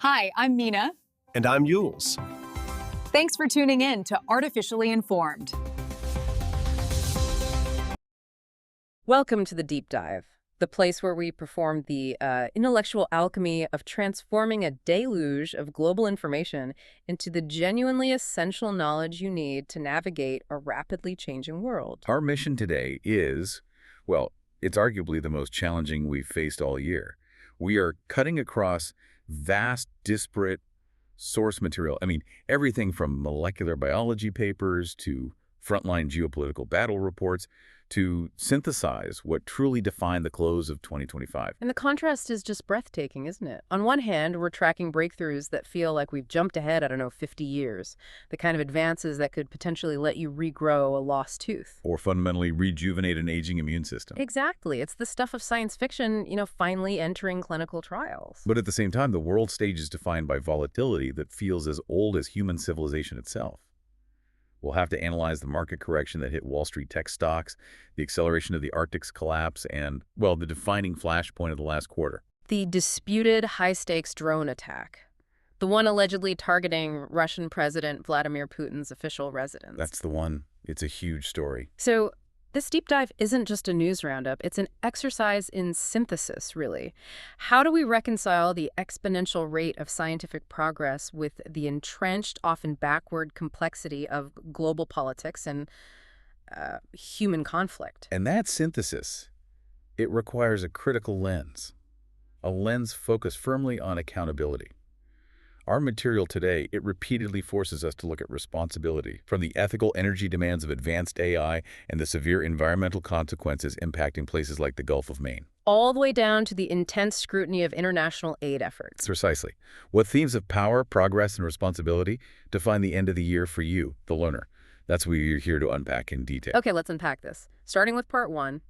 Hi, I'm Mina. And I'm Yules. Thanks for tuning in to Artificially Informed. Welcome to the Deep Dive, the place where we perform the intellectual alchemy of transforming a deluge of global information into the genuinely essential knowledge you need to navigate a rapidly changing world. Our mission today is, well, it's arguably the most challenging we've faced all year. We are cutting across vast, disparate source material. Everything from molecular biology papers to frontline geopolitical battle reports to synthesize what truly defined the close of 2025. And the contrast is just breathtaking, isn't it? On one hand, we're tracking breakthroughs that feel like we've jumped ahead, 50 years. The kind of advances that could potentially let you regrow a lost tooth. Or fundamentally rejuvenate an aging immune system. Exactly. It's the stuff of science fiction, finally entering clinical trials. But at the same time, the world stage is defined by volatility that feels as old as human civilization itself. We'll have to analyze the market correction that hit Wall Street tech stocks, the acceleration of the Arctic's collapse, and, well, the defining flashpoint of the last quarter. The disputed high-stakes drone attack. The one allegedly targeting Russian President Vladimir Putin's official residence. That's the one. It's a huge story. So this deep dive isn't just a news roundup. It's an exercise in synthesis, really. How do we reconcile the exponential rate of scientific progress with the entrenched, often backward complexity of global politics and human conflict? And that synthesis, it requires a critical lens. A lens focused firmly on accountability. Our material today, it repeatedly forces us to look at responsibility, from the ethical energy demands of advanced AI and the severe environmental consequences impacting places like the Gulf of Maine. All the way down to the intense scrutiny of international aid efforts. Precisely. What themes of power, progress, and responsibility define the end of the year for you, the learner? That's what you're here to unpack in detail. Okay, let's unpack this. Starting with part one,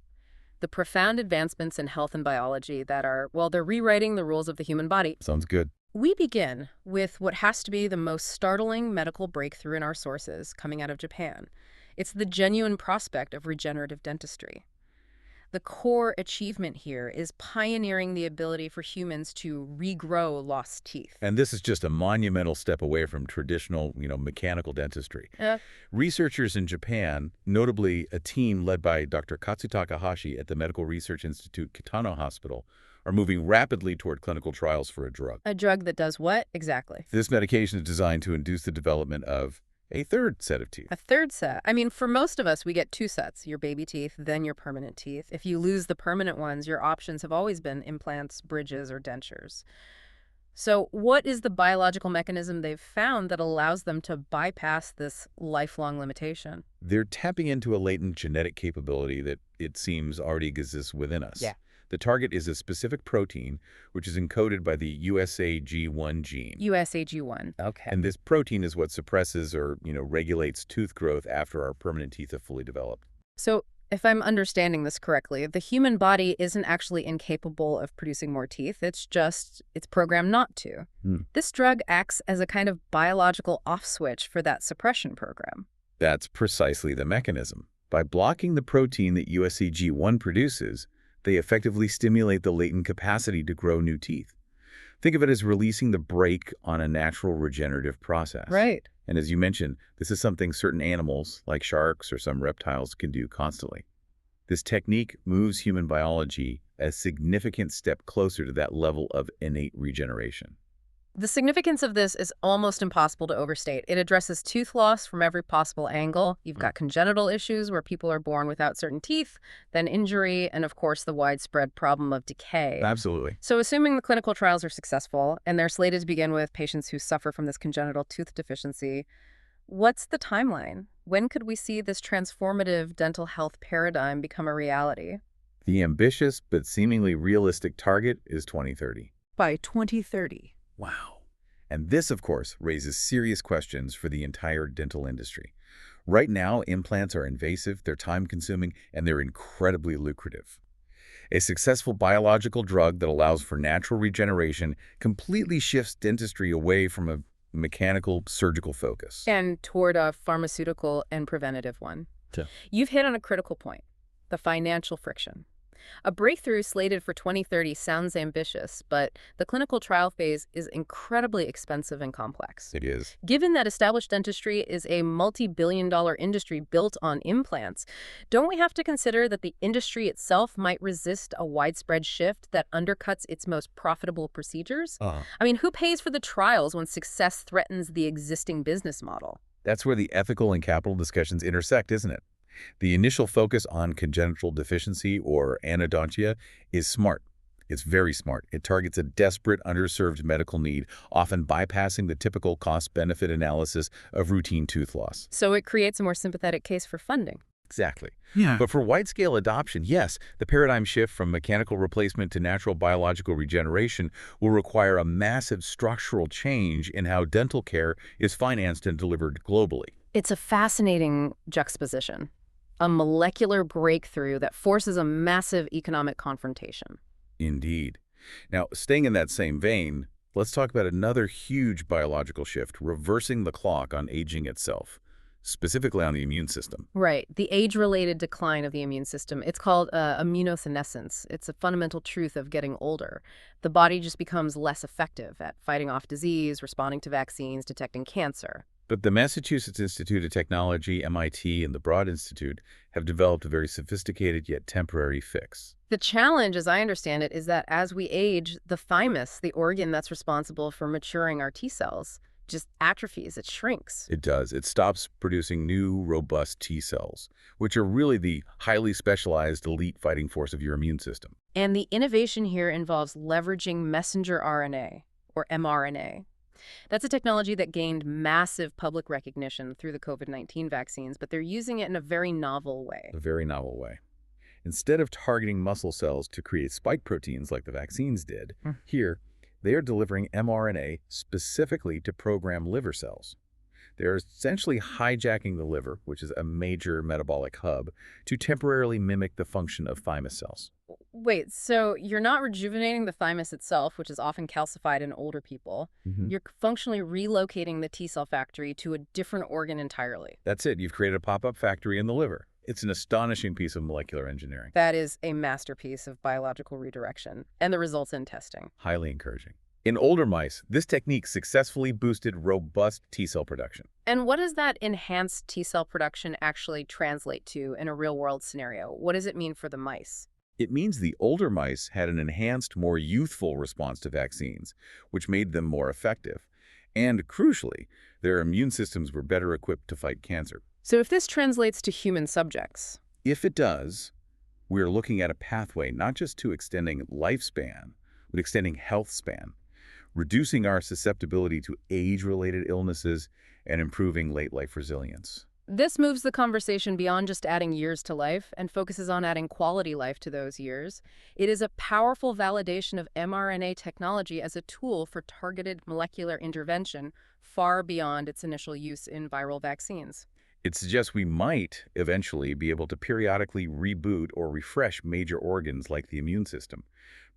the profound advancements in health and biology that are, well, they're rewriting the rules of the human body. Sounds good. We begin with what has to be the most startling medical breakthrough in our sources coming out of Japan. It's the genuine prospect of regenerative dentistry. The core achievement here is pioneering the ability for humans to regrow lost teeth. And this is just a monumental step away from traditional, mechanical dentistry. Researchers in Japan, notably a team led by Dr. Katsutaka Hashi at the Medical Research Institute Kitano Hospital, are moving rapidly toward clinical trials for a drug. A drug that does what exactly? This medication is designed to induce the development of a third set of teeth. A third set? For most of us, we get two sets, your baby teeth, then your permanent teeth. If you lose the permanent ones, your options have always been implants, bridges, or dentures. So what is the biological mechanism they've found that allows them to bypass this lifelong limitation? They're tapping into a latent genetic capability that it seems already exists within us. Yeah. The target is a specific protein, which is encoded by the USAG1 gene. USAG1, okay. And this protein is what suppresses or, regulates tooth growth after our permanent teeth have fully developed. So if I'm understanding this correctly, the human body isn't actually incapable of producing more teeth. It's programmed not to. This drug acts as a kind of biological off switch for that suppression program. That's precisely the mechanism. By blocking the protein that USAG1 produces, they effectively stimulate the latent capacity to grow new teeth. Think of it as releasing the brake on a natural regenerative process. Right. And as you mentioned, this is something certain animals, like sharks or some reptiles, can do constantly. This technique moves human biology a significant step closer to that level of innate regeneration. The significance of this is almost impossible to overstate. It addresses tooth loss from every possible angle. You've got congenital issues where people are born without certain teeth, then injury, and of course the widespread problem of decay. Absolutely. So assuming the clinical trials are successful, and they're slated to begin with patients who suffer from this congenital tooth deficiency, what's the timeline? When could we see this transformative dental health paradigm become a reality? The ambitious but seemingly realistic target is 2030. By 2030. Wow. And this, of course, raises serious questions for the entire dental industry. Right now, implants are invasive, they're time-consuming, and they're incredibly lucrative. A successful biological drug that allows for natural regeneration completely shifts dentistry away from a mechanical surgical focus. And toward a pharmaceutical and preventative one. Yeah. You've hit on a critical point, the financial friction. A breakthrough slated for 2030 sounds ambitious, but the clinical trial phase is incredibly expensive and complex. It is. Given that established dentistry is a multi-billion-dollar industry built on implants, don't we have to consider that the industry itself might resist a widespread shift that undercuts its most profitable procedures? I mean, who pays for the trials when success threatens the existing business model? That's where the ethical and capital discussions intersect, isn't it? The initial focus on congenital deficiency or anodontia is smart. It's very smart. It targets a desperate, underserved medical need, often bypassing the typical cost-benefit analysis of routine tooth loss. So it creates a more sympathetic case for funding. Exactly. Yeah. But for wide-scale adoption, yes, the paradigm shift from mechanical replacement to natural biological regeneration will require a massive structural change in how dental care is financed and delivered globally. It's a fascinating juxtaposition, a molecular breakthrough that forces a massive economic confrontation. Indeed. Now, staying in that same vein, let's talk about another huge biological shift, reversing the clock on aging itself, specifically on the immune system. Right. The age-related decline of the immune system. It's called immunosenescence. It's a fundamental truth of getting older. The body just becomes less effective at fighting off disease, responding to vaccines, detecting cancer. But the Massachusetts Institute of Technology, MIT, and the Broad Institute have developed a very sophisticated yet temporary fix. The challenge, as I understand it, is that as we age, the thymus, the organ that's responsible for maturing our T cells, just atrophies, it shrinks. It does. It stops producing new, robust T cells, which are really the highly specialized elite fighting force of your immune system. And the innovation here involves leveraging messenger RNA, or mRNA. That's a technology that gained massive public recognition through the COVID-19 vaccines, but they're using it in a very novel way. A very novel way. Instead of targeting muscle cells to create spike proteins like the vaccines did, here, they are delivering mRNA specifically to program liver cells. They're essentially hijacking the liver, which is a major metabolic hub, to temporarily mimic the function of thymus cells. Wait, so you're not rejuvenating the thymus itself, which is often calcified in older people. You're functionally relocating the T cell factory to a different organ entirely. That's it. You've created a pop-up factory in the liver. It's an astonishing piece of molecular engineering. That is a masterpiece of biological redirection, and the results in testing. Highly encouraging. In older mice, this technique successfully boosted robust T cell production. And what does that enhanced T cell production actually translate to in a real-world scenario? What does it mean for the mice? It means the older mice had an enhanced, more youthful response to vaccines, which made them more effective. And crucially, their immune systems were better equipped to fight cancer. So if this translates to human subjects, If it does, we're looking at a pathway not just to extending lifespan, but extending health span, reducing our susceptibility to age-related illnesses and improving late-life resilience. this moves the conversation beyond just adding years to life and focuses on adding quality life to those years. It is a powerful validation of mRNA technology as a tool for targeted molecular intervention far beyond its initial use in viral vaccines. It suggests we might eventually be able to periodically reboot or refresh major organs like the immune system,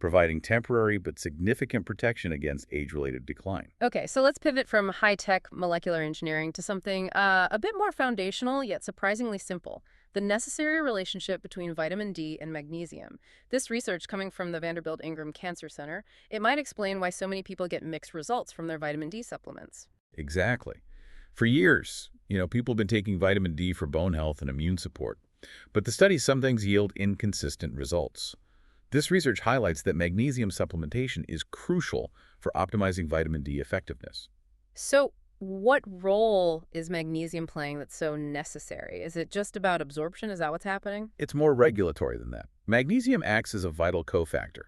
providing temporary but significant protection against age-related decline. Okay, so let's pivot from high-tech molecular engineering to something a bit more foundational yet surprisingly simple: the necessary relationship between vitamin D and magnesium. This research coming from the Vanderbilt Ingram Cancer Center, it might explain why so many people get mixed results from their vitamin D supplements. Exactly. For years, people have been taking vitamin D for bone health and immune support, but the studies sometimes yield inconsistent results. This research highlights that magnesium supplementation is crucial for optimizing vitamin D effectiveness. So what role is magnesium playing that's so necessary? Is it just about absorption? Is that what's happening? It's more regulatory than that. Magnesium acts as a vital cofactor.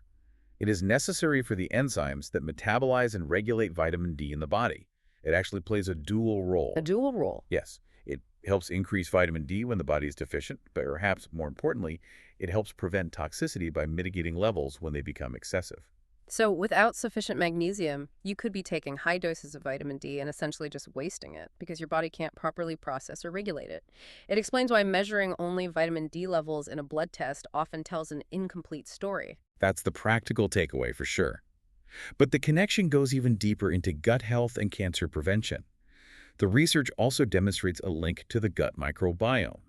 It is necessary for the enzymes that metabolize and regulate vitamin D in the body. It actually plays a dual role. A dual role. Yes, it helps increase vitamin D when the body is deficient, but perhaps more importantly, it helps prevent toxicity by mitigating levels when they become excessive. So without sufficient magnesium, you could be taking high doses of vitamin D and essentially just wasting it because your body can't properly process or regulate it. It explains why measuring only vitamin D levels in a blood test often tells an incomplete story. That's the practical takeaway for sure. But the connection goes even deeper into gut health and cancer prevention. The research also demonstrates a link to the gut microbiome.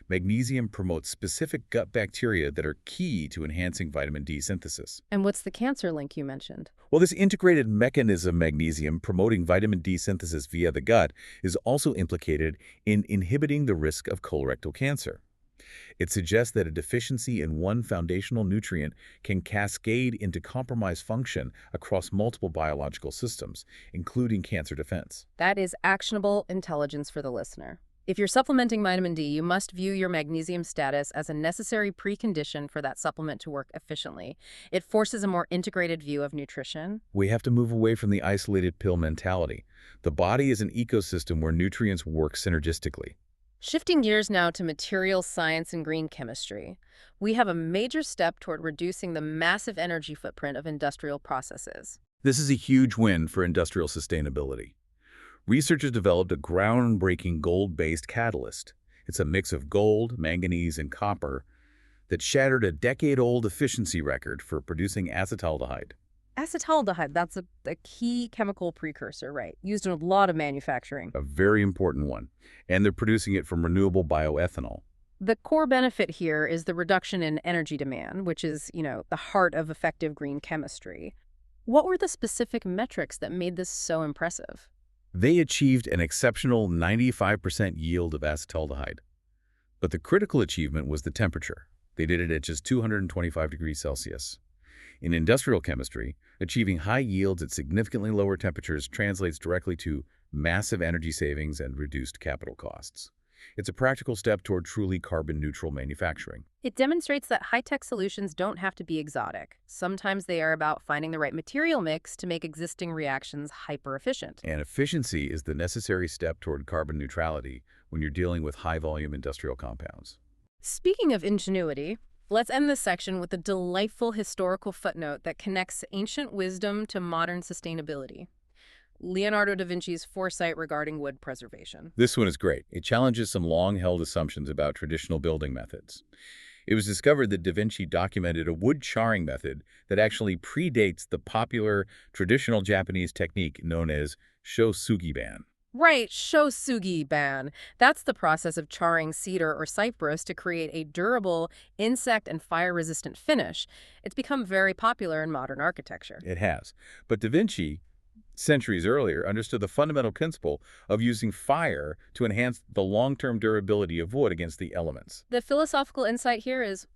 Magnesium promotes specific gut bacteria that are key to enhancing vitamin D synthesis. And what's the cancer link you mentioned? Well, this integrated mechanism, magnesium, promoting vitamin D synthesis via the gut, is also implicated in inhibiting the risk of colorectal cancer. It suggests that a deficiency in one foundational nutrient can cascade into compromised function across multiple biological systems, including cancer defense. That is actionable intelligence for the listener. If you're supplementing vitamin D, you must view your magnesium status as a necessary precondition for that supplement to work efficiently. It forces a more integrated view of nutrition. We have to move away from the isolated pill mentality. The body is an ecosystem where nutrients work synergistically. Shifting gears now to materials science and green chemistry, we have a major step toward reducing the massive energy footprint of industrial processes. This is a huge win for industrial sustainability. Researchers developed a groundbreaking gold-based catalyst. It's a mix of gold, manganese, and copper that shattered a decade-old efficiency record for producing acetaldehyde. Acetaldehyde, that's a key chemical precursor, right? Used in a lot of manufacturing. A very important one. And they're producing it from renewable bioethanol. The core benefit here is the reduction in energy demand, which is, the heart of effective green chemistry. What were the specific metrics that made this so impressive? They achieved an exceptional 95% yield of acetaldehyde. But the critical achievement was the temperature. They did it at just 225 degrees Celsius. In industrial chemistry, achieving high yields at significantly lower temperatures translates directly to massive energy savings and reduced capital costs. It's a practical step toward truly carbon-neutral manufacturing. It demonstrates that high-tech solutions don't have to be exotic. Sometimes they are about finding the right material mix to make existing reactions hyper-efficient. And efficiency is the necessary step toward carbon neutrality when you're dealing with high-volume industrial compounds. Speaking of ingenuity, let's end this section with a delightful historical footnote that connects ancient wisdom to modern sustainability. Leonardo da Vinci's foresight regarding wood preservation. This one is great. It challenges some long-held assumptions about traditional building methods. It was discovered that da Vinci documented a wood charring method that actually predates the popular traditional Japanese technique known as shosugi-ban. Right, shosugi-ban. That's the process of charring cedar or cypress to create a durable, insect and fire-resistant finish. It's become very popular in modern architecture. It has. But da Vinci, centuries earlier, understood the fundamental principle of using fire to enhance the long-term durability of wood against the elements. The philosophical insight here is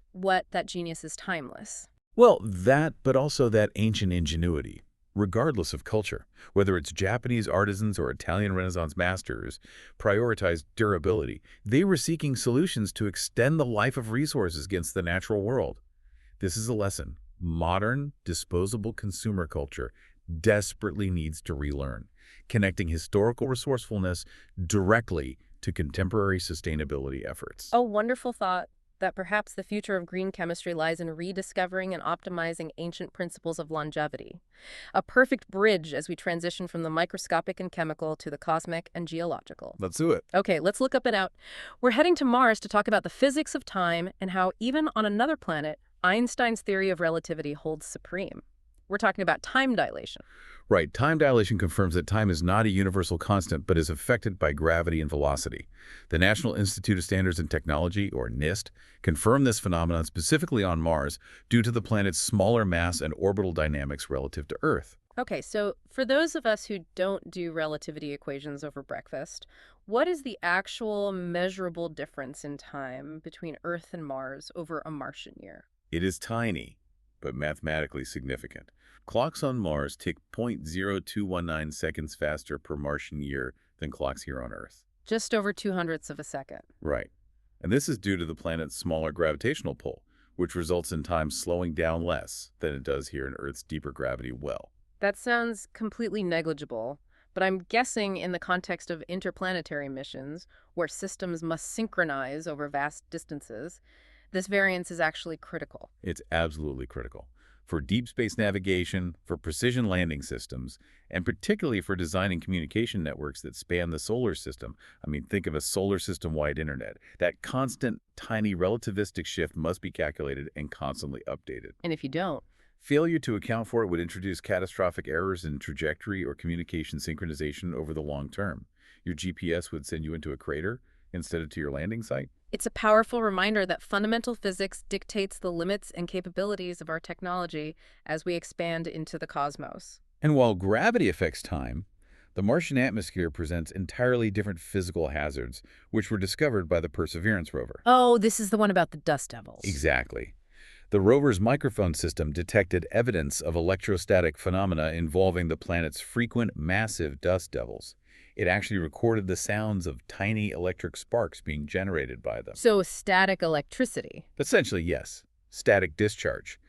that genius is timeless. Well, that, but also that ancient ingenuity. Regardless of culture, whether it's Japanese artisans or Italian Renaissance masters, prioritized durability. They were seeking solutions to extend the life of resources against the natural world. This is a lesson modern, disposable consumer culture desperately needs to relearn, connecting historical resourcefulness directly to contemporary sustainability efforts. A wonderful thought that perhaps the future of green chemistry lies in rediscovering and optimizing ancient principles of longevity. A perfect bridge as we transition from the microscopic and chemical to the cosmic and geological. Let's do it. Okay, let's look up and out. We're heading to Mars to talk about the physics of time and how even on another planet, Einstein's theory of relativity holds supreme. We're talking about time dilation. Right. Time dilation confirms that time is not a universal constant, but is affected by gravity and velocity. The National Institute of Standards and Technology, or NIST, confirmed this phenomenon specifically on Mars due to the planet's smaller mass and orbital dynamics relative to Earth. Okay, so for those of us who don't do relativity equations over breakfast, what is the actual measurable difference in time between Earth and Mars over a Martian year? It is tiny, but mathematically significant. Clocks on Mars tick 0.0219 seconds faster per Martian year than clocks here on Earth. Just over 0.02 of a second. Right. And this is due to the planet's smaller gravitational pull, which results in time slowing down less than it does here in Earth's deeper gravity well. That sounds completely negligible, but I'm guessing in the context of interplanetary missions, where systems must synchronize over vast distances, this variance is actually critical. It's absolutely critical. For deep space navigation, for precision landing systems, and particularly for designing communication networks that span the solar system. I mean, think of a solar system-wide internet. That constant, tiny relativistic shift must be calculated and constantly updated. And if you don't, failure to account for it would introduce catastrophic errors in trajectory or communication synchronization over the long term. Your GPS would send you into a crater, instead of to your landing site? It's a powerful reminder that fundamental physics dictates the limits and capabilities of our technology as we expand into the cosmos. And while gravity affects time, the Martian atmosphere presents entirely different physical hazards, which were discovered by the Perseverance rover. Oh, this is the one about the dust devils. Exactly. The rover's microphone system detected evidence of electrostatic phenomena involving the planet's frequent, massive dust devils. It actually recorded the sounds of tiny electric sparks being generated by them. So static electricity. Essentially, yes, static discharge.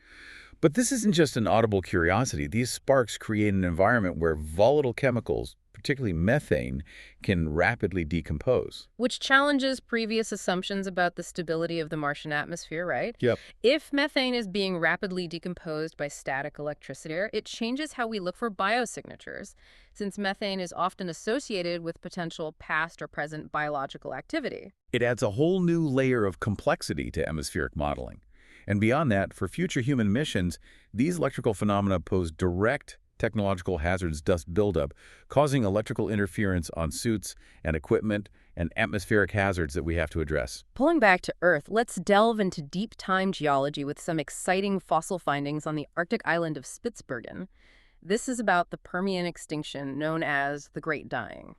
But this isn't just an audible curiosity. These sparks create an environment where volatile chemicals, particularly methane, can rapidly decompose. Which challenges previous assumptions about the stability of the Martian atmosphere, right? Yep. If methane is being rapidly decomposed by static electricity, it changes how we look for biosignatures, since methane is often associated with potential past or present biological activity. It adds a whole new layer of complexity to atmospheric modeling. And beyond that, for future human missions, these electrical phenomena pose direct technological hazards, dust buildup, causing electrical interference on suits and equipment and atmospheric hazards that we have to address. Pulling back to Earth, let's delve into deep-time geology with some exciting fossil findings on the Arctic island of Spitsbergen. This is about the Permian extinction known as the Great Dying.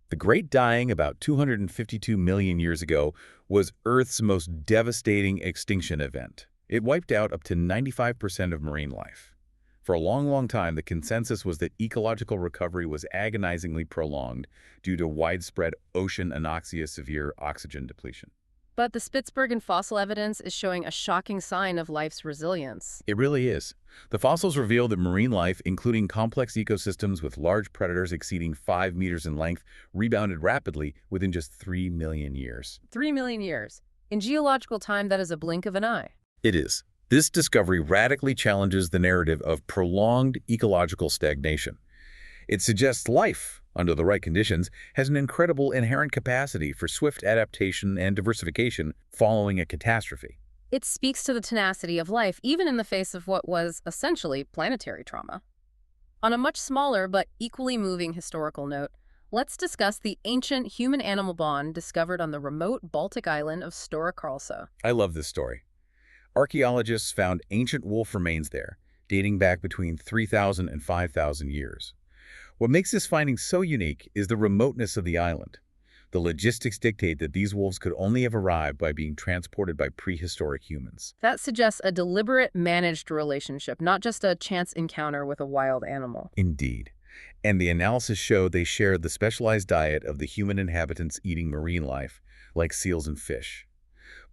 The Great Dying, about 252 million years ago, was Earth's most devastating extinction event. It wiped out up to 95% of marine life. For a long, long time, the consensus was that ecological recovery was agonizingly prolonged due to widespread ocean anoxia, severe oxygen depletion. But the Spitsbergen fossil evidence is showing a shocking sign of life's resilience. It really is. The fossils reveal that marine life, including complex ecosystems with large predators exceeding 5 meters in length, rebounded rapidly within just 3 million years. 3 million years. In geological time, that is a blink of an eye. It is. This discovery radically challenges the narrative of prolonged ecological stagnation. It suggests life, under the right conditions, has an incredible inherent capacity for swift adaptation and diversification following a catastrophe. It speaks to the tenacity of life, even in the face of what was essentially planetary trauma. On a much smaller but equally moving historical note, let's discuss the ancient human-animal bond discovered on the remote Baltic island of Stora Karlsö. I love this story. Archaeologists found ancient wolf remains there, dating back between 3,000 and 5,000 years. What makes this finding so unique is the remoteness of the island. The logistics dictate that these wolves could only have arrived by being transported by prehistoric humans. That suggests a deliberate, managed relationship, not just a chance encounter with a wild animal. Indeed. And the analysis showed they shared the specialized diet of the human inhabitants eating marine life, like seals and fish.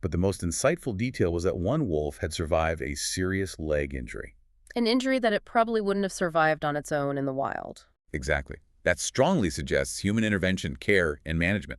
But the most insightful detail was that one wolf had survived a serious leg injury. An injury that it probably wouldn't have survived on its own in the wild. Exactly. That strongly suggests human intervention, care, and management.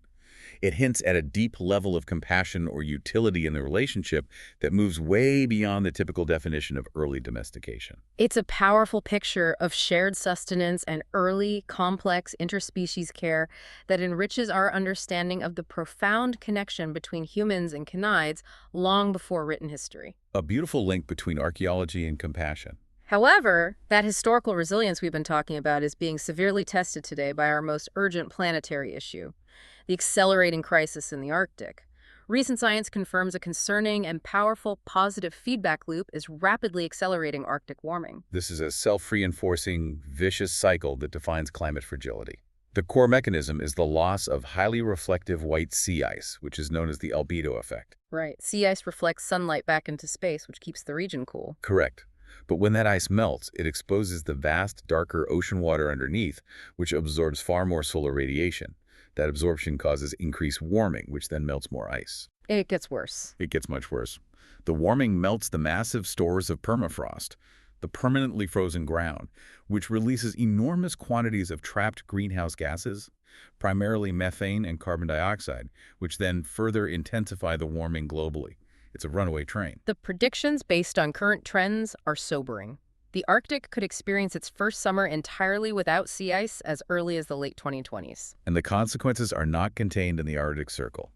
It hints at a deep level of compassion or utility in the relationship that moves way beyond the typical definition of early domestication. It's a powerful picture of shared sustenance and early, complex interspecies care that enriches our understanding of the profound connection between humans and canids long before written history. A beautiful link between archaeology and compassion. However, that historical resilience we've been talking about is being severely tested today by our most urgent planetary issue, the accelerating crisis in the Arctic. Recent science confirms a concerning and powerful positive feedback loop is rapidly accelerating Arctic warming. This is a self-reinforcing, vicious cycle that defines climate fragility. The core mechanism is the loss of highly reflective white sea ice, which is known as the albedo effect. Right. Sea ice reflects sunlight back into space, which keeps the region cool. Correct. But when that ice melts, it exposes the vast, darker ocean water underneath, which absorbs far more solar radiation. That absorption causes increased warming, which then melts more ice. It gets worse. It gets much worse. The warming melts the massive stores of permafrost, the permanently frozen ground, which releases enormous quantities of trapped greenhouse gases, primarily methane and carbon dioxide, which then further intensify the warming globally. It's a runaway train. The predictions based on current trends are sobering. The Arctic could experience its first summer entirely without sea ice as early as the late 2020s. And the consequences are not contained in the Arctic Circle.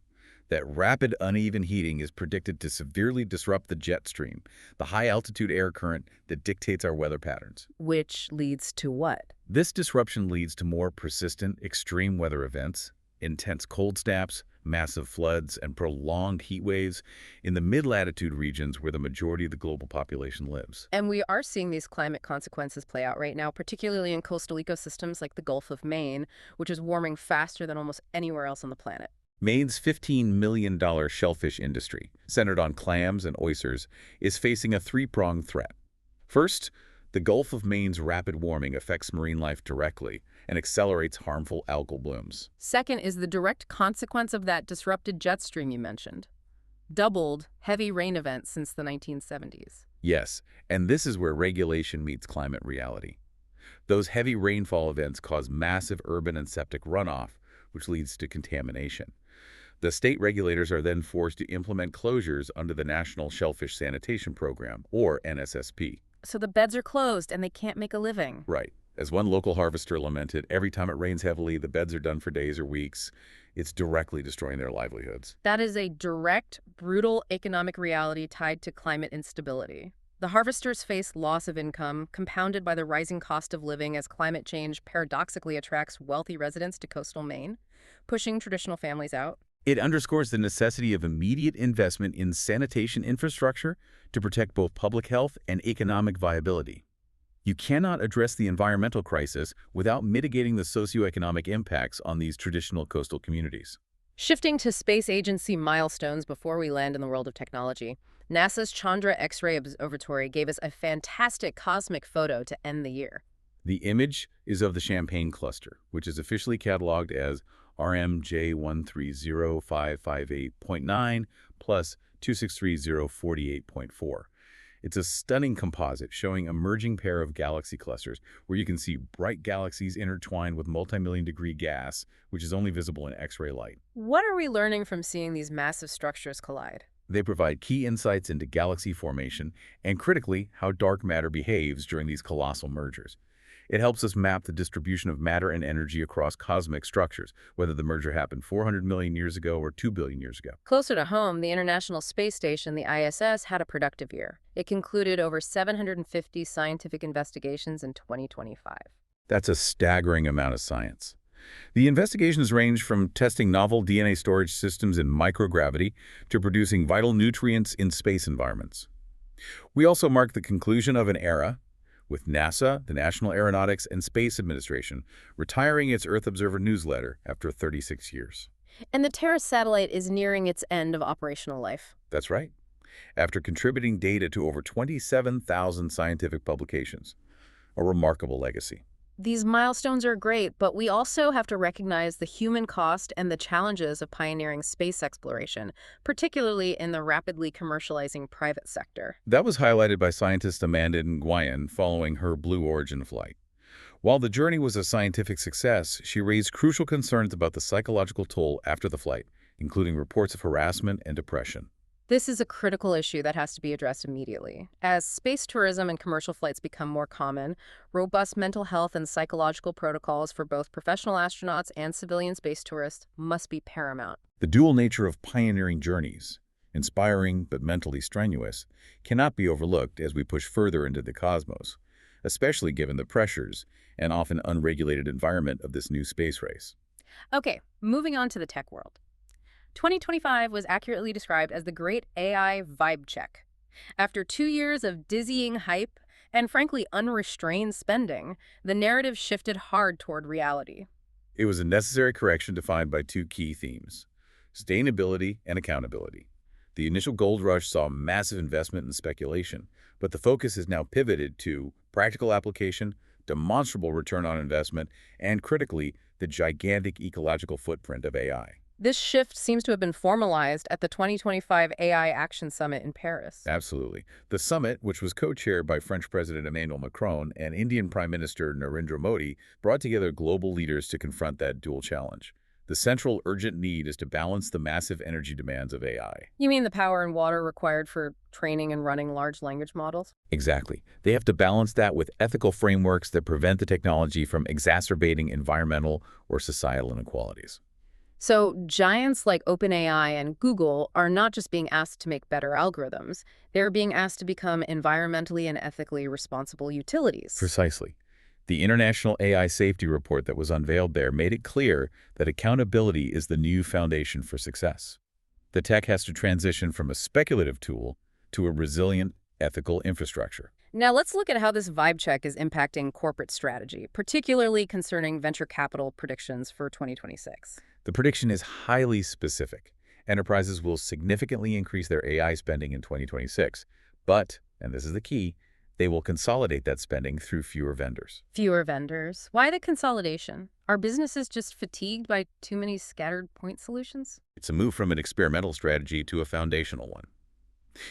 That rapid, uneven heating is predicted to severely disrupt the jet stream, the high-altitude air current that dictates our weather patterns. Which leads to what? This disruption leads to more persistent, extreme weather events, intense cold snaps, massive floods, and prolonged heat waves in the mid-latitude regions where the majority of the global population lives. And we are seeing these climate consequences play out right now, particularly in coastal ecosystems like the Gulf of Maine, which is warming faster than almost anywhere else on the planet. Maine's $15 million shellfish industry, centered on clams and oysters, is facing a three-pronged threat. First, the Gulf of Maine's rapid warming affects marine life directly and accelerates harmful algal blooms. Second is the direct consequence of that disrupted jet stream you mentioned. Doubled heavy rain events since the 1970s. Yes, and this is where regulation meets climate reality. Those heavy rainfall events cause massive urban and septic runoff, which leads to contamination. The state regulators are then forced to implement closures under the National Shellfish Sanitation Program, or NSSP. So the beds are closed and they can't make a living. Right. As one local harvester lamented, every time it rains heavily, the beds are done for days or weeks. It's directly destroying their livelihoods. That is a direct, brutal economic reality tied to climate instability. The harvesters face loss of income, compounded by the rising cost of living as climate change paradoxically attracts wealthy residents to coastal Maine, pushing traditional families out. It underscores the necessity of immediate investment in sanitation infrastructure to protect both public health and economic viability. You cannot address the environmental crisis without mitigating the socioeconomic impacts on these traditional coastal communities. Shifting to space agency milestones before we land in the world of technology, NASA's Chandra X-ray Observatory gave us a fantastic cosmic photo to end the year. The image is of the Champagne Cluster, which is officially cataloged as RMJ130558.9 plus 263048.4. It's a stunning composite showing a merging pair of galaxy clusters where you can see bright galaxies intertwined with multi-million-degree gas, which is only visible in X-ray light. What are we learning from seeing these massive structures collide? They provide key insights into galaxy formation and, critically, how dark matter behaves during these colossal mergers. It helps us map the distribution of matter and energy across cosmic structures, whether the merger happened 400 million years ago or 2 billion years ago. Closer to home, the International Space Station, the ISS, had a productive year. It concluded over 750 scientific investigations in 2025. That's a staggering amount of science. The investigations range from testing novel DNA storage systems in microgravity to producing vital nutrients in space environments. We also mark the conclusion of an era, with NASA, the National Aeronautics and Space Administration, retiring its Earth Observer newsletter after 36 years. And the Terra satellite is nearing its end of operational life. That's right. After contributing data to over 27,000 scientific publications, a remarkable legacy. These milestones are great, but we also have to recognize the human cost and the challenges of pioneering space exploration, particularly in the rapidly commercializing private sector. That was highlighted by scientist Amanda Nguyen following her Blue Origin flight. While the journey was a scientific success, she raised crucial concerns about the psychological toll after the flight, including reports of harassment and depression. This is a critical issue that has to be addressed immediately. As space tourism and commercial flights become more common, robust mental health and psychological protocols for both professional astronauts and civilian space tourists must be paramount. The dual nature of pioneering journeys, inspiring but mentally strenuous, cannot be overlooked as we push further into the cosmos, especially given the pressures and often unregulated environment of this new space race. Okay, moving on to the tech world. 2025 was accurately described as the great AI vibe check. After 2 years of dizzying hype and frankly unrestrained spending, the narrative shifted hard toward reality. It was a necessary correction defined by two key themes: sustainability and accountability. The initial gold rush saw massive investment and speculation, but the focus is now pivoted to practical application, demonstrable return on investment, and critically, the gigantic ecological footprint of AI. This shift seems to have been formalized at the 2025 AI Action Summit in Paris. Absolutely. The summit, which was co-chaired by French President Emmanuel Macron and Indian Prime Minister Narendra Modi, brought together global leaders to confront that dual challenge. The central urgent need is to balance the massive energy demands of AI. You mean the power and water required for training and running large language models? Exactly. They have to balance that with ethical frameworks that prevent the technology from exacerbating environmental or societal inequalities. So giants like OpenAI and Google are not just being asked to make better algorithms, they're being asked to become environmentally and ethically responsible utilities. Precisely. The International AI Safety Report that was unveiled there made it clear that accountability is the new foundation for success. The tech has to transition from a speculative tool to a resilient, ethical infrastructure. Now let's look at how this vibe check is impacting corporate strategy, particularly concerning venture capital predictions for 2026. The prediction is highly specific. Enterprises will significantly increase their AI spending in 2026, but, and this is the key, they will consolidate that spending through fewer vendors. Fewer vendors. Why the consolidation? Are businesses just fatigued by too many scattered point solutions? It's a move from an experimental strategy to a foundational one.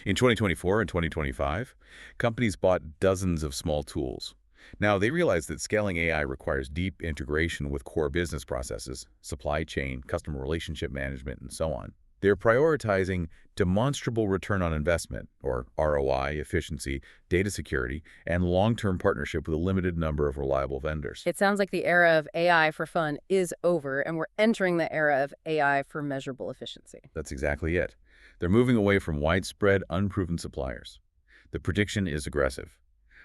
In 2024 and 2025, companies bought dozens of small tools. Now, they realize that scaling AI requires deep integration with core business processes, supply chain, customer relationship management, and so on. They're prioritizing demonstrable return on investment, or ROI, efficiency, data security, and long-term partnership with a limited number of reliable vendors. It sounds like the era of AI for fun is over, and we're entering the era of AI for measurable efficiency. That's exactly it. They're moving away from widespread, unproven suppliers. The prediction is aggressive.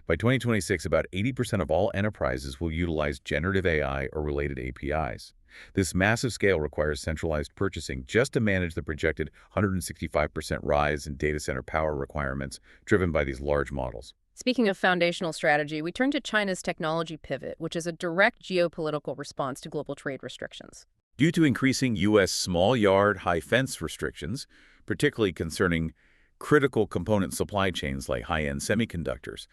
By 2026, about 80% of all enterprises will utilize generative AI or related APIs. This massive scale requires centralized purchasing just to manage the projected 165% rise in data center power requirements driven by these large models. Speaking of foundational strategy, we turn to China's technology pivot, which is a direct geopolitical response to global trade restrictions. Due to increasing U.S. small yard, high fence restrictions, particularly concerning critical component supply chains like high-end semiconductors,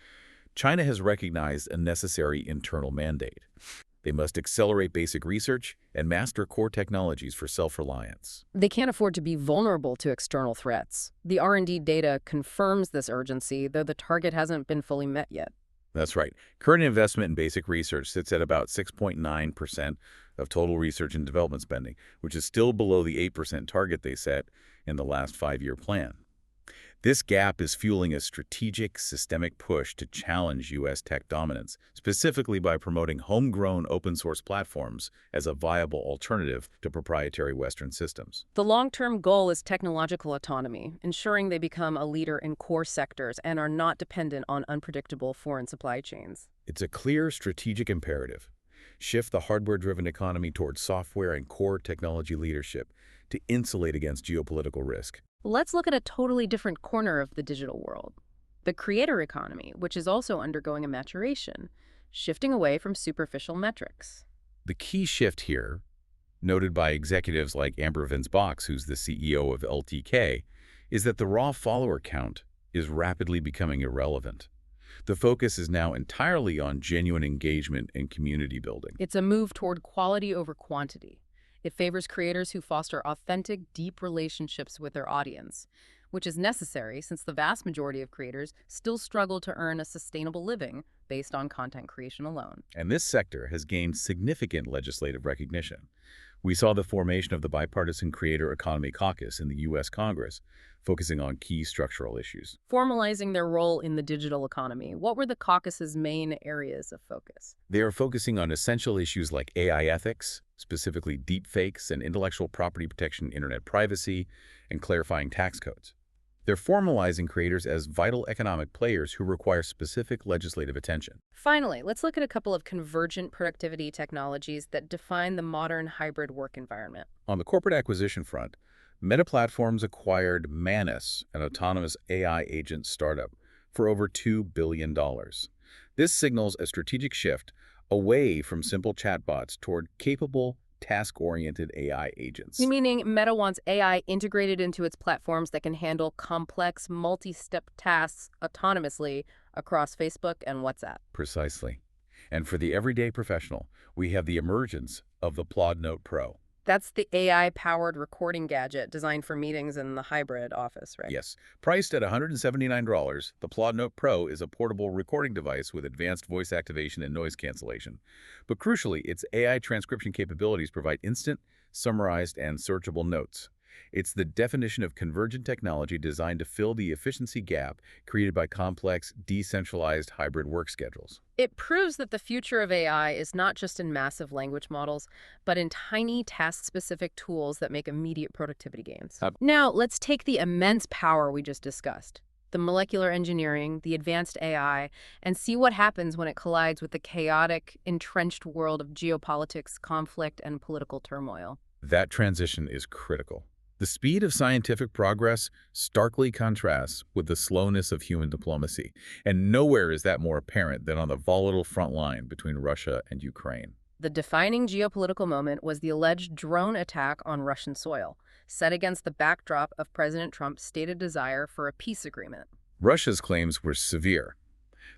China has recognized a necessary internal mandate. They must accelerate basic research and master core technologies for self-reliance. They can't afford to be vulnerable to external threats. The R&D data confirms this urgency, though the target hasn't been fully met yet. That's right. Current investment in basic research sits at about 6.9% of total research and development spending, which is still below the 8% target they set in the last 5-year plan. This gap is fueling a strategic, systemic push to challenge U.S. tech dominance, specifically by promoting homegrown open-source platforms as a viable alternative to proprietary Western systems. The long-term goal is technological autonomy, ensuring they become a leader in core sectors and are not dependent on unpredictable foreign supply chains. It's a clear strategic imperative. Shift the hardware-driven economy towards software and core technology leadership to insulate against geopolitical risk. Let's look at a totally different corner of the digital world, the creator economy, which is also undergoing a maturation, shifting away from superficial metrics. The key shift here, noted by executives like Amber Vince-Box, who's the CEO of LTK, is that the raw follower count is rapidly becoming irrelevant. The focus is now entirely on genuine engagement and community building. It's a move toward quality over quantity. It favors creators who foster authentic, deep relationships with their audience, which is necessary since the vast majority of creators still struggle to earn a sustainable living based on content creation alone. And this sector has gained significant legislative recognition. We saw the formation of the Bipartisan Creator Economy Caucus in the U.S. Congress, focusing on key structural issues. Formalizing their role in the digital economy, what were the caucus's main areas of focus? They are focusing on essential issues like AI ethics, specifically deepfakes and intellectual property protection, internet privacy, and clarifying tax codes. They're formalizing creators as vital economic players who require specific legislative attention. Finally, let's look at a couple of convergent productivity technologies that define the modern hybrid work environment. On the corporate acquisition front, Meta Platforms acquired Manus, an autonomous AI agent startup, for over $2 billion. This signals a strategic shift away from simple chatbots toward capable, task-oriented AI agents. Meaning Meta wants AI integrated into its platforms that can handle complex, multi-step tasks autonomously across Facebook and WhatsApp. Precisely. And for the everyday professional, we have the emergence of the Plod Note Pro. That's the AI-powered recording gadget designed for meetings in the hybrid office, right? Yes. Priced at $179, the Plod Note Pro is a portable recording device with advanced voice activation and noise cancellation. But crucially, its AI transcription capabilities provide instant, summarized, and searchable notes. It's the definition of convergent technology designed to fill the efficiency gap created by complex, decentralized hybrid work schedules. It proves that the future of AI is not just in massive language models, but in tiny task-specific tools that make immediate productivity gains. Now, let's take the immense power we just discussed. the molecular engineering, the advanced AI, and see what happens when it collides with the chaotic, entrenched world of geopolitics, conflict, and political turmoil. That transition is critical. The speed of scientific progress starkly contrasts with the slowness of human diplomacy, and nowhere is that more apparent than on the volatile front line between Russia and Ukraine. The defining geopolitical moment was the alleged drone attack on Russian soil, set against the backdrop of President Trump's stated desire for a peace agreement. Russia's claims were severe.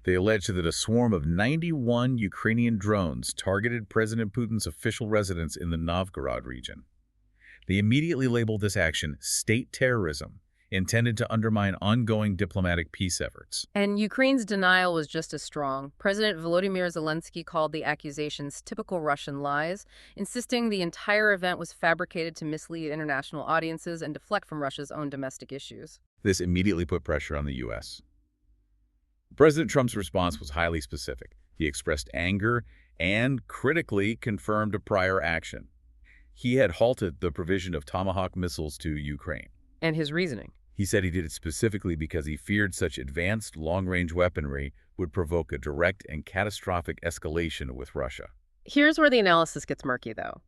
They alleged that a swarm of 91 Ukrainian drones targeted President Putin's official residence in the Novgorod region. They immediately labeled this action state terrorism, intended to undermine ongoing diplomatic peace efforts. And Ukraine's denial was just as strong. President Volodymyr Zelensky called the accusations typical Russian lies, insisting the entire event was fabricated to mislead international audiences and deflect from Russia's own domestic issues. This immediately put pressure on the U.S. President Trump's response was highly specific. He expressed anger and critically confirmed a prior action. He had halted the provision of Tomahawk missiles to Ukraine. And his reasoning? He said he did it specifically because he feared such advanced long-range weaponry would provoke a direct and catastrophic escalation with Russia. Here's where the analysis gets murky, though.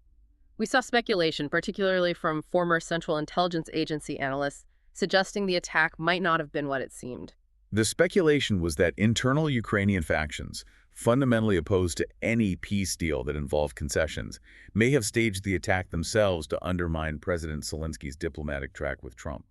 We saw speculation, particularly from former Central Intelligence Agency analysts, suggesting the attack might not have been what it seemed. The speculation was that internal Ukrainian factions, fundamentally opposed to any peace deal that involved concessions, may have staged the attack themselves to undermine President Zelensky's diplomatic track with Trump.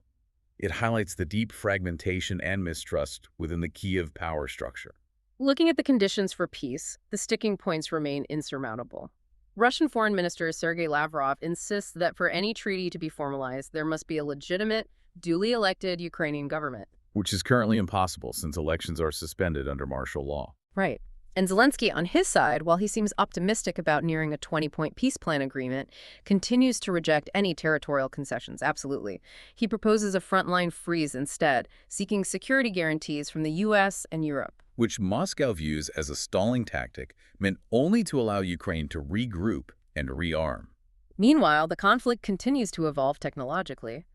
It highlights the deep fragmentation and mistrust within the Kyiv power structure. Looking at the conditions for peace, the sticking points remain insurmountable. Russian Foreign Minister Sergei Lavrov insists that for any treaty to be formalized, there must be a legitimate, duly elected Ukrainian government. Which is currently impossible since elections are suspended under martial law. Right. And Zelensky, on his side, while he seems optimistic about nearing a 20-point peace plan agreement, continues to reject any territorial concessions, absolutely. He proposes a frontline freeze instead, seeking security guarantees from the U.S. and Europe. Which Moscow views as a stalling tactic meant only to allow Ukraine to regroup and rearm. Meanwhile, the conflict continues to evolve technologically.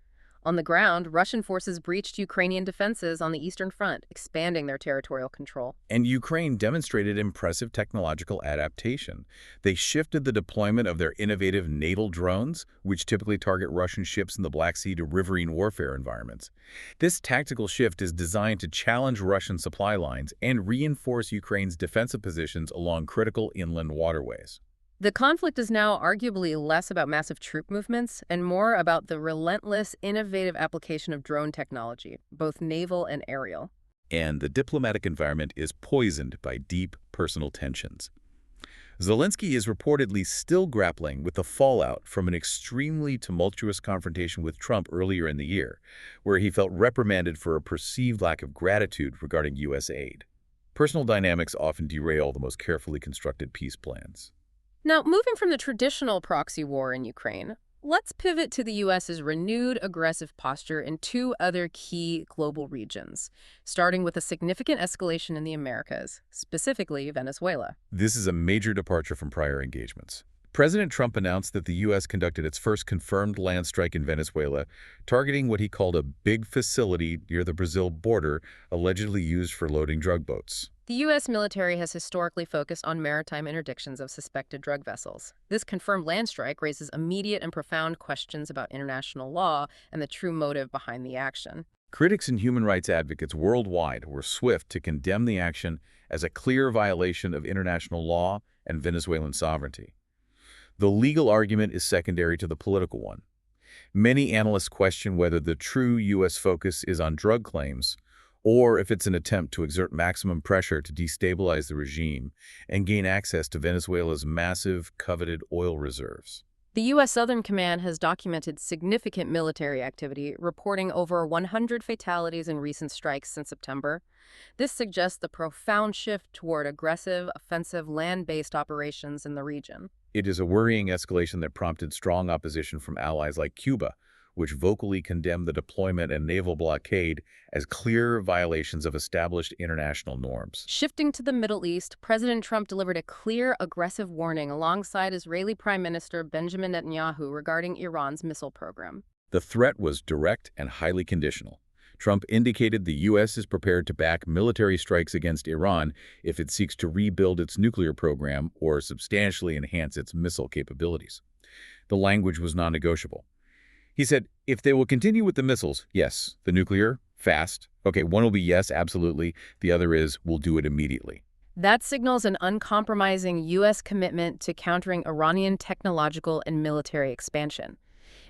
On the ground, Russian forces breached Ukrainian defenses on the Eastern Front, expanding their territorial control. And Ukraine demonstrated impressive technological adaptation. They shifted the deployment of their innovative naval drones, which typically target Russian ships in the Black Sea, to riverine warfare environments. This tactical shift is designed to challenge Russian supply lines and reinforce Ukraine's defensive positions along critical inland waterways. The conflict is now arguably less about massive troop movements and more about the relentless, innovative application of drone technology, both naval and aerial. And the diplomatic environment is poisoned by deep personal tensions. Zelensky is reportedly still grappling with the fallout from an extremely tumultuous confrontation with Trump earlier in the year, where he felt reprimanded for a perceived lack of gratitude regarding U.S. aid. Personal dynamics often derail the most carefully constructed peace plans. Now, moving from the traditional proxy war in Ukraine, let's pivot to the U.S.'s renewed aggressive posture in two other key global regions, starting with a significant escalation in the Americas, specifically Venezuela. This is a major departure from prior engagements. President Trump announced that the U.S. conducted its first confirmed land strike in Venezuela, targeting what he called a big facility near the Brazil border, allegedly used for loading drug boats. The U.S. military has historically focused on maritime interdictions of suspected drug vessels. This confirmed land strike raises immediate and profound questions about international law and the true motive behind the action. Critics and human rights advocates worldwide were swift to condemn the action as a clear violation of international law and Venezuelan sovereignty. The legal argument is secondary to the political one. Many analysts question whether the true U.S. focus is on drug claims, or if it's an attempt to exert maximum pressure to destabilize the regime and gain access to Venezuela's massive, coveted oil reserves. The U.S. Southern Command has documented significant military activity, reporting over 100 fatalities in recent strikes since September. This suggests the profound shift toward aggressive, offensive, land-based operations in the region. It is a worrying escalation that prompted strong opposition from allies like Cuba, which vocally condemned the deployment and naval blockade as clear violations of established international norms. Shifting to the Middle East, President Trump delivered a clear, aggressive warning alongside Israeli Prime Minister Benjamin Netanyahu regarding Iran's missile program. The threat was direct and highly conditional. Trump indicated the U.S. is prepared to back military strikes against Iran if it seeks to rebuild its nuclear program or substantially enhance its missile capabilities. The language was non-negotiable. He said, if they will continue with the missiles, yes. The nuclear, fast. Okay, one will be yes, absolutely. The other is, we'll do it immediately. That signals an uncompromising U.S. commitment to countering Iranian technological and military expansion.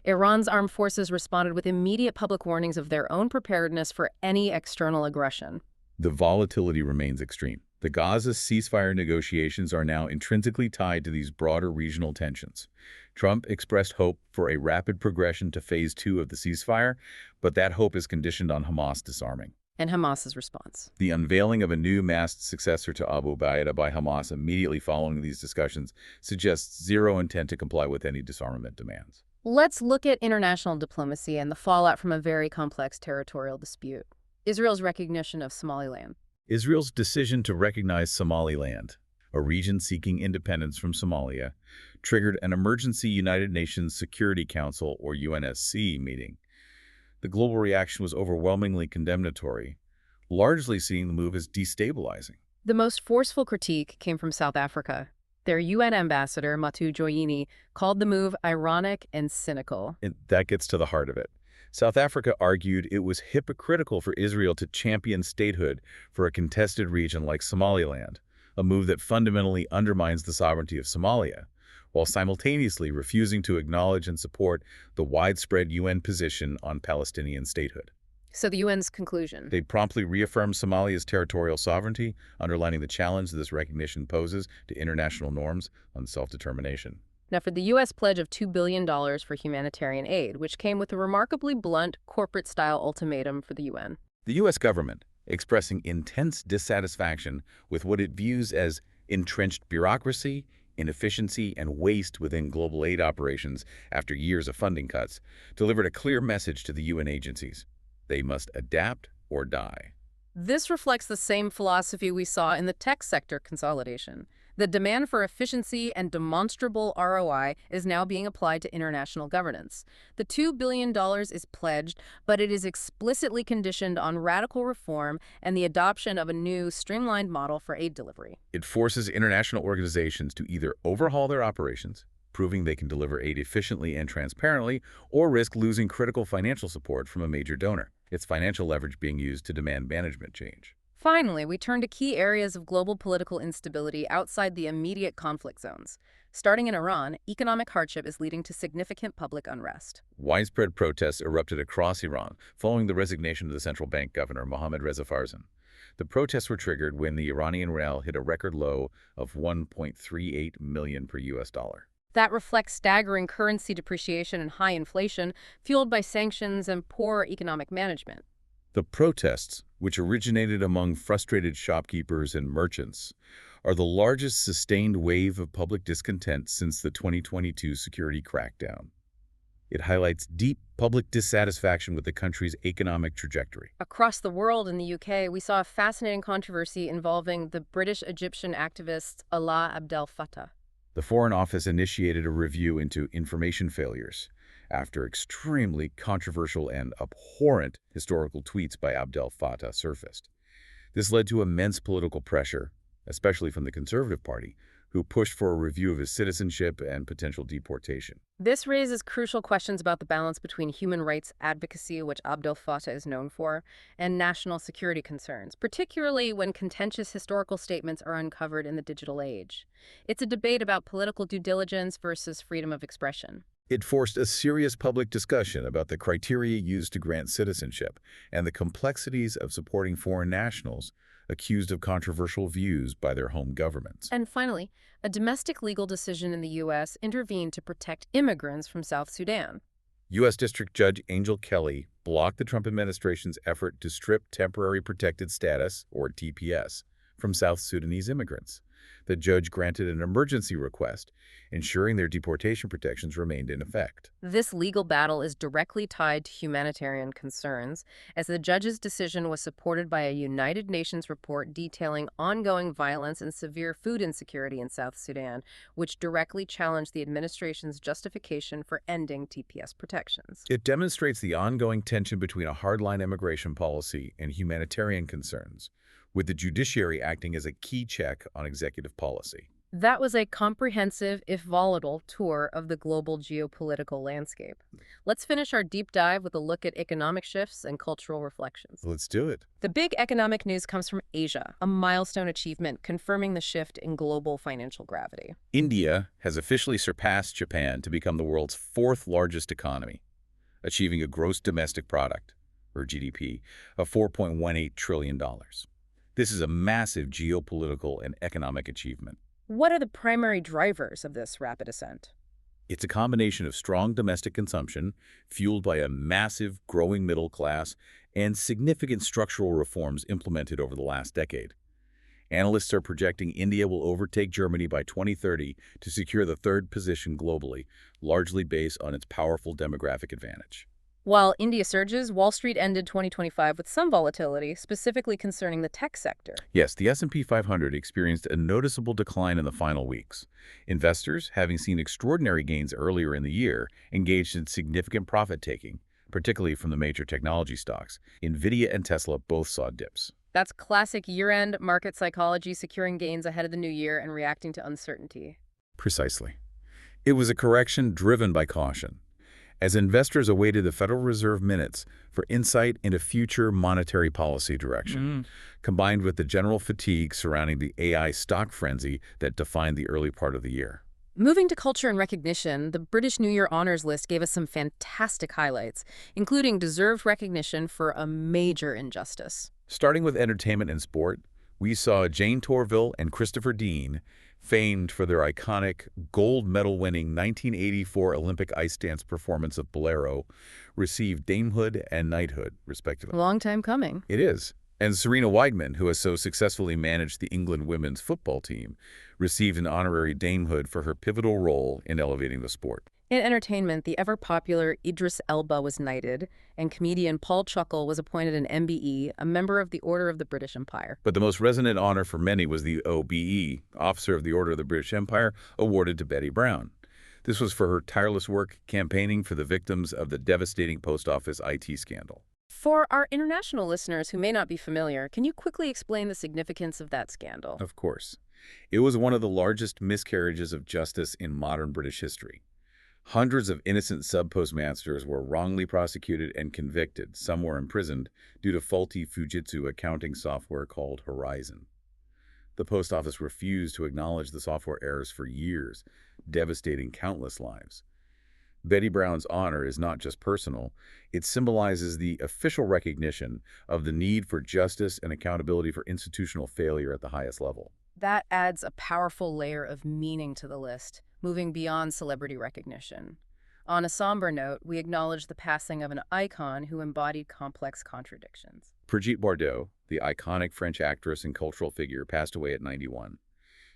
Iran's armed forces responded with immediate public warnings of their own preparedness for any external aggression. The volatility remains extreme. The Gaza ceasefire negotiations are now intrinsically tied to these broader regional tensions. Trump expressed hope for a rapid progression to Phase 2 of the ceasefire, but that hope is conditioned on Hamas disarming. And Hamas's response. The unveiling of a new masked successor to Abu Baida by Hamas immediately following these discussions suggests zero intent to comply with any disarmament demands. Let's look at international diplomacy and the fallout from a very complex territorial dispute. Israel's recognition of Somaliland. Israel's decision to recognize Somaliland, a region seeking independence from Somalia, triggered an emergency United Nations Security Council, or UNSC, meeting. The global reaction was overwhelmingly condemnatory, largely seeing the move as destabilizing. The most forceful critique came from South Africa. Their UN ambassador, Matu Joyini, called the move ironic and cynical. And that gets to the heart of it. South Africa argued it was hypocritical for Israel to champion statehood for a contested region like Somaliland, a move that fundamentally undermines the sovereignty of Somalia, while simultaneously refusing to acknowledge and support the widespread UN position on Palestinian statehood. So the UN's conclusion. They promptly reaffirmed Somalia's territorial sovereignty, underlining the challenge this recognition poses to international norms on self-determination. Now, for the U.S. pledge of $2 billion for humanitarian aid, which came with a remarkably blunt, corporate-style ultimatum for the UN. The U.S. government, expressing intense dissatisfaction with what it views as entrenched bureaucracy, inefficiency, and waste within global aid operations after years of funding cuts, delivered a clear message to the UN agencies. They must adapt or die. This reflects the same philosophy we saw in the tech sector consolidation. The demand for efficiency and demonstrable ROI is now being applied to international governance. The $2 billion is pledged, but it is explicitly conditioned on radical reform and the adoption of a new, streamlined model for aid delivery. It forces international organizations to either overhaul their operations, proving they can deliver aid efficiently and transparently, or risk losing critical financial support from a major donor. Its financial leverage being used to demand management change. Finally, we turn to key areas of global political instability outside the immediate conflict zones. Starting in Iran, economic hardship is leading to significant public unrest. Widespread protests erupted across Iran following the resignation of the central bank governor, Mohammad Reza Farzan. The protests were triggered when the Iranian rial hit a record low of 1.38 million per US dollar. That reflects staggering currency depreciation and high inflation, fueled by sanctions and poor economic management. The protests, which originated among frustrated shopkeepers and merchants, are the largest sustained wave of public discontent since the 2022 security crackdown. It highlights deep public dissatisfaction with the country's economic trajectory. Across the world, in the UK, we saw a fascinating controversy involving the British-Egyptian activist Alaa Abdel Fattah. The Foreign Office initiated a review into information failures after extremely controversial and abhorrent historical tweets by Abdel Fattah surfaced. This led to immense political pressure, especially from the Conservative Party, who pushed for a review of his citizenship and potential deportation. This raises crucial questions about the balance between human rights advocacy, which Abdel Fattah is known for, and national security concerns, particularly when contentious historical statements are uncovered in the digital age. It's a debate about political due diligence versus freedom of expression. It forced a serious public discussion about the criteria used to grant citizenship and the complexities of supporting foreign nationals accused of controversial views by their home governments. And finally, a domestic legal decision in the U.S. intervened to protect immigrants from South Sudan. U.S. District Judge Angel Kelly blocked the Trump administration's effort to strip temporary protected status, or TPS, from South Sudanese immigrants, The judge granted an emergency request, ensuring their deportation protections remained in effect. This legal battle is directly tied to humanitarian concerns, as the judge's decision was supported by a United Nations report detailing ongoing violence and severe food insecurity in South Sudan, which directly challenged the administration's justification for ending TPS protections. It demonstrates the ongoing tension between a hardline immigration policy and humanitarian concerns, with the judiciary acting as a key check on executive policy. That was a comprehensive, if volatile, tour of the global geopolitical landscape. Let's finish our deep dive with a look at economic shifts and cultural reflections. Let's do it. The big economic news comes from Asia, a milestone achievement confirming the shift in global financial gravity. India has officially surpassed Japan to become the world's fourth largest economy, achieving a gross domestic product, or GDP, of $4.18 trillion. This is a massive geopolitical and economic achievement. What are the primary drivers of this rapid ascent? It's a combination of strong domestic consumption, fueled by a massive growing middle class, and significant structural reforms implemented over the last decade. Analysts are projecting India will overtake Germany by 2030 to secure the third position globally, largely based on its powerful demographic advantage. While India surges, Wall Street ended 2025 with some volatility, specifically concerning the tech sector. Yes, the S&P 500 experienced a noticeable decline in the final weeks. Investors, having seen extraordinary gains earlier in the year, engaged in significant profit-taking, particularly from the major technology stocks. Nvidia and Tesla both saw dips. That's classic year-end market psychology, securing gains ahead of the new year and reacting to uncertainty. Precisely. It was a correction driven by caution, as investors awaited the Federal Reserve minutes for insight into future monetary policy direction, combined with the general fatigue surrounding the AI stock frenzy that defined the early part of the year. Moving to culture and recognition, the British New Year Honours List gave us some fantastic highlights, including deserved recognition for a major injustice. Starting with entertainment and sport, we saw Jane Torville and Christopher Dean, famed for their iconic gold medal-winning 1984 Olympic ice dance performance of Bolero, receive damehood and knighthood, respectively. Long time coming. It is. And Serena Weigman, who has so successfully managed the England women's football team, received an honorary damehood for her pivotal role in elevating the sport. In entertainment, the ever-popular Idris Elba was knighted, and comedian Paul Chuckle was appointed an MBE, a member of the Order of the British Empire. But the most resonant honor for many was the OBE, Officer of the Order of the British Empire, awarded to Betty Brown. This was for her tireless work campaigning for the victims of the devastating post office IT scandal. For our international listeners who may not be familiar, can you quickly explain the significance of that scandal? Of course. It was one of the largest miscarriages of justice in modern British history. Hundreds of innocent sub-postmasters were wrongly prosecuted and convicted. Some were imprisoned due to faulty Fujitsu accounting software called Horizon. The post office refused to acknowledge the software errors for years, devastating countless lives. Betty Brown's honor is not just personal, it symbolizes the official recognition of the need for justice and accountability for institutional failure at the highest level. That adds a powerful layer of meaning to the list, moving beyond celebrity recognition. On a somber note, we acknowledge the passing of an icon who embodied complex contradictions. Brigitte Bardot, the iconic French actress and cultural figure, passed away at 91.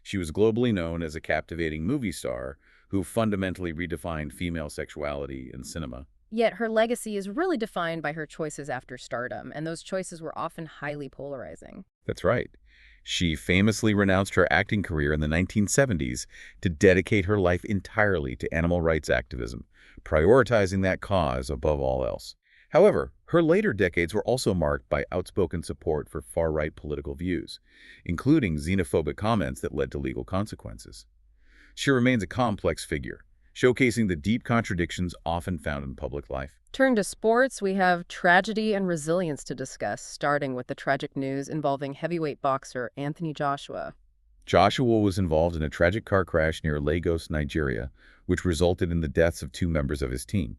She was globally known as a captivating movie star who fundamentally redefined female sexuality in cinema. Yet her legacy is really defined by her choices after stardom, and those choices were often highly polarizing. That's right. She famously renounced her acting career in the 1970s to dedicate her life entirely to animal rights activism, prioritizing that cause above all else. However, her later decades were also marked by outspoken support for far-right political views, including xenophobic comments that led to legal consequences. She remains a complex figure, showcasing the deep contradictions often found in public life. Turn to sports, we have tragedy and resilience to discuss, starting with the tragic news involving heavyweight boxer Anthony Joshua. Joshua was involved in a tragic car crash near Lagos, Nigeria, which resulted in the deaths of 2 members of his team.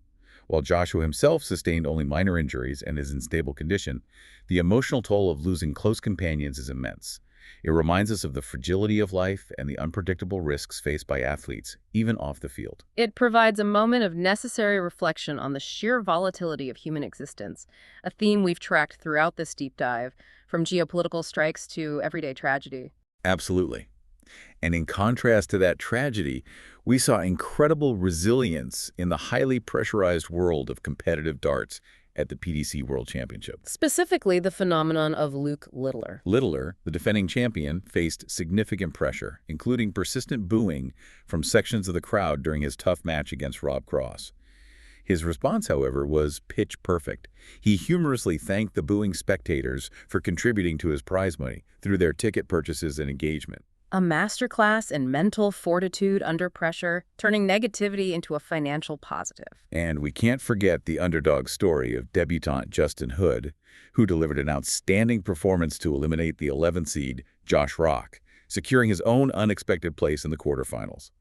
While Joshua himself sustained only minor injuries and is in stable condition, the emotional toll of losing close companions is immense. It reminds us of the fragility of life and the unpredictable risks faced by athletes, even off the field. It provides a moment of necessary reflection on the sheer volatility of human existence, a theme we've tracked throughout this deep dive, from geopolitical strikes to everyday tragedy. Absolutely. And in contrast to that tragedy, we saw incredible resilience in the highly pressurized world of competitive darts at the PDC World Championship. Specifically, the phenomenon of Luke Littler. Littler, the defending champion, faced significant pressure, including persistent booing from sections of the crowd during his tough match against Rob Cross. His response, however, was pitch perfect. He humorously thanked the booing spectators for contributing to his prize money through their ticket purchases and engagement. A masterclass in mental fortitude under pressure, turning negativity into a financial positive. And we can't forget the underdog story of debutant Justin Hood, who delivered an outstanding performance to eliminate the 11th seed, Josh Rock, securing his own unexpected place in the quarterfinals.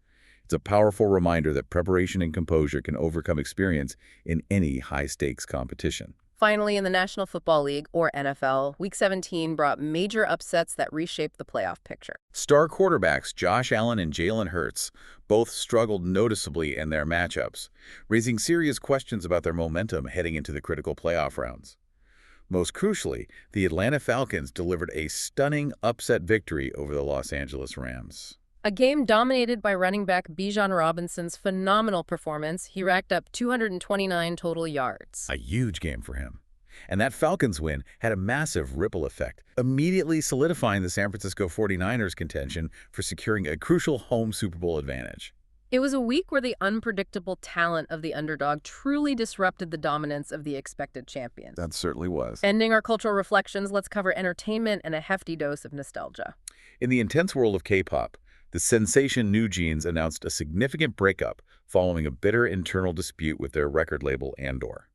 It's a powerful reminder that preparation and composure can overcome experience in any high-stakes competition. Finally, in the National Football League, or NFL, Week 17 brought major upsets that reshaped the playoff picture. Star quarterbacks Josh Allen and Jalen Hurts both struggled noticeably in their matchups, raising serious questions about their momentum heading into the critical playoff rounds. Most crucially, the Atlanta Falcons delivered a stunning upset victory over the Los Angeles Rams. A game dominated by running back Bijan Robinson's phenomenal performance. He racked up 229 total yards. A huge game for him. And that Falcons win had a massive ripple effect, immediately solidifying the San Francisco 49ers' contention for securing a crucial home Super Bowl advantage. It was a week where the unpredictable talent of the underdog truly disrupted the dominance of the expected champion. That certainly was. Ending our cultural reflections, let's cover entertainment and a hefty dose of nostalgia. In the intense world of K-pop, the sensation New Jeans announced a significant breakup following a bitter internal dispute with their record label Andor.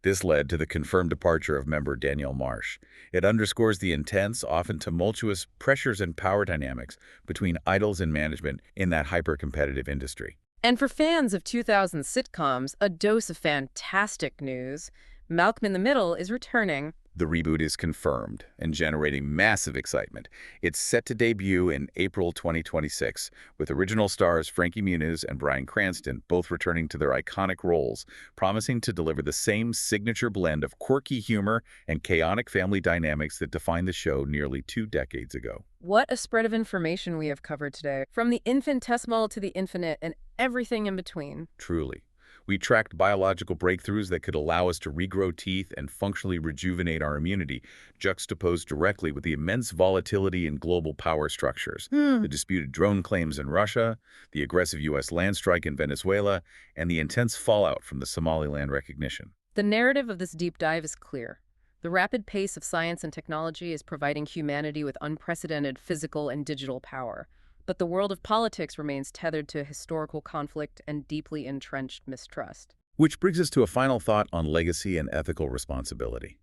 This led to the confirmed departure of member Danielle Marsh. It underscores the intense, often tumultuous pressures and power dynamics between idols and management in that hyper-competitive industry. And for fans of 2000s sitcoms, a dose of fantastic news. Malcolm in the Middle is returning. The reboot is confirmed and generating massive excitement. It's set to debut in April 2026, with original stars Frankie Muniz and Bryan Cranston both returning to their iconic roles, promising to deliver the same signature blend of quirky humor and chaotic family dynamics that defined the show nearly 2 decades ago. What a spread of information we have covered today, from the infinitesimal to the infinite and everything in between. Truly. We tracked biological breakthroughs that could allow us to regrow teeth and functionally rejuvenate our immunity, juxtaposed directly with the immense volatility in global power structures, the disputed drone claims in Russia, the aggressive U.S. land strike in Venezuela, and the intense fallout from the Somaliland recognition. The narrative of this deep dive is clear. The rapid pace of science and technology is providing humanity with unprecedented physical and digital power. But the world of politics remains tethered to historical conflict and deeply entrenched mistrust. Which brings us to a final thought on legacy and ethical responsibility.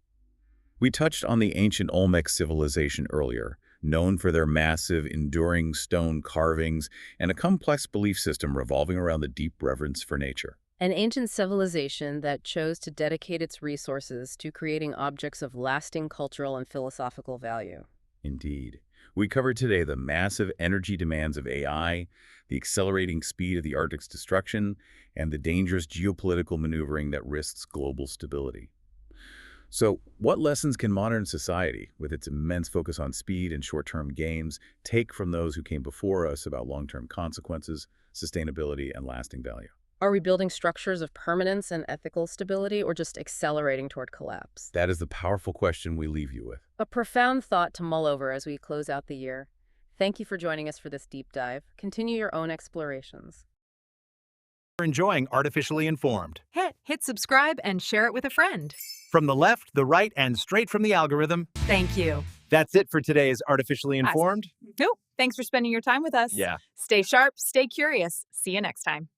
We touched on the ancient Olmec civilization earlier, known for their massive, enduring stone carvings and a complex belief system revolving around the deep reverence for nature. An ancient civilization that chose to dedicate its resources to creating objects of lasting cultural and philosophical value. Indeed. We covered today the massive energy demands of AI, the accelerating speed of the Arctic's destruction, and the dangerous geopolitical maneuvering that risks global stability. So, what lessons can modern society, with its immense focus on speed and short-term gains, take from those who came before us about long-term consequences, sustainability, and lasting value? Are we building structures of permanence and ethical stability, or just accelerating toward collapse? That is the powerful question we leave you with. A profound thought to mull over as we close out the year. Thank you for joining us for this deep dive. Continue your own explorations. For enjoying Artificially Informed. Hit subscribe and share it with a friend. From the left, the right, and straight from the algorithm. Thank you. That's it for today's Artificially Informed. Nope. Thanks for spending your time with us. Yeah. Stay sharp, stay curious. See you next time.